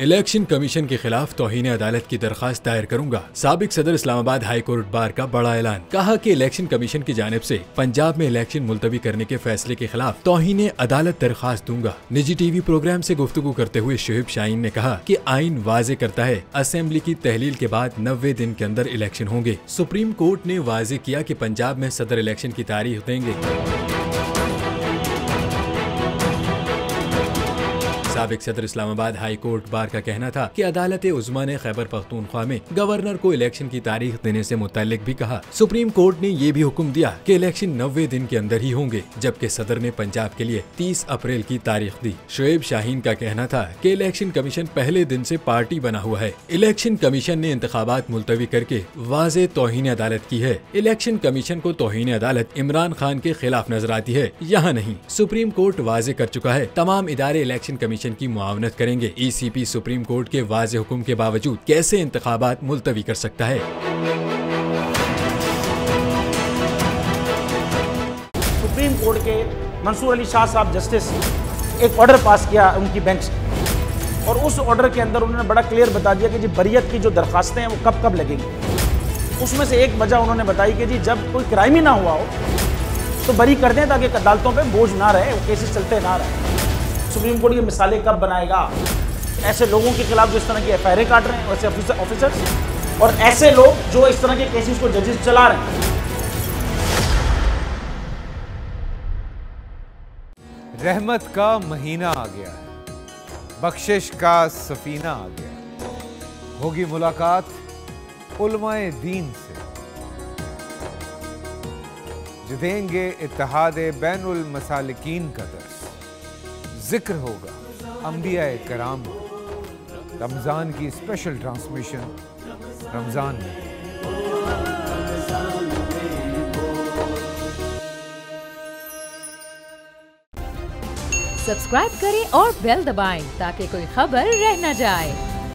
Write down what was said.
Election commission के खिलाफ तौहीन अदालत की दरखास्त दायर करूंगा। साबिक सदर इस्लामाबाद हाई कोर्ट बार का बड़ा ऐलान। कहा कि इलेक्शन कमीशन की जानिब से पंजाब में इलेक्शन मुलतवी करने के फैसले के खिलाफ तौहीन अदालत दरखास्त दूंगा। निजी टीवी प्रोग्राम से गुफ्तगू करते हुए शोएब शाहीन ने कहा कि आइन वाजे करता है असेंबली की तहलील के बाद 90 दिन के अंदर इलेक्शन होंगे। सुप्रीम कोर्ट ने वाजे किया कि पंजाब में सदर इलेक्शन की तारीख देंगे। साबिक सदर इस्लामाबाद हाई कोर्ट बार का कहना था कि अदालत उज़्मा ने खैबर पख्तूनख्वा में गवर्नर को इलेक्शन की तारीख देने से मुताल्लिक भी कहा। सुप्रीम कोर्ट ने ये भी हुक्म दिया कि इलेक्शन 90 दिन के अंदर ही होंगे, जबकि सदर ने पंजाब के लिए 30 अप्रैल की तारीख दी। शोएब शाहीन का कहना था कि इलेक्शन कमीशन पहले दिन से पार्टी बना हुआ है। इलेक्शन कमीशन ने इंतखाबात मुलतवी करके वाज़े तौहीन अदालत की है। इलेक्शन कमीशन को तौहीन अदालत इमरान खान के खिलाफ नजर आती है, यहाँ नहीं। सुप्रीम कोर्ट वाजे कर चुका है, तमाम इदारे इलेक्शन कमीशन की मुआवनत करेंगे। ECP सुप्रीम कोर्ट के वाज़े हुक्म के बावजूद कैसे इंतखाबात मुलतवी कर सकता है? सुप्रीम कोर्ट के मंसूर अली शाह साहब जस्टिस एक ऑर्डर पास किया उनकी बेंच ने, और उस ऑर्डर के अंदर उन्होंने बड़ा क्लियर बता दिया कि जी बरियत की जो दरखास्तें हैं वो कब कब लगेंगी। उसमें से एक वजह उन्होंने बताई कि जी जब कोई क्राइम ही ना हुआ हो तो बरी कर दें, ताकि अदालतों पे बोझ ना रहे, वो केसेस चलते ना रहे। सुप्रीम कोर्ट ये मिसालें कब बनाएगा? ऐसे लोगों के खिलाफ जो इस तरह की FIR काट रहे हैं, वैसे ऑफिसर्स, और ऐसे लोग जो इस तरह के केसेस को जजेस चला रहे हैं। रहमत का महीना आ गया है, बख्शिश का सफीना आ गया, होगी मुलाकात उलमाए दीन से, जो देंगे इत्तेहाद बैनुल मसालिकीन का दर्स। जिक्र होगा अंबिया-ए कराम, रमजान की स्पेशल ट्रांसमिशन रमजान में। सब्सक्राइब करें और बेल दबाएं ताकि कोई खबर रह न जाए।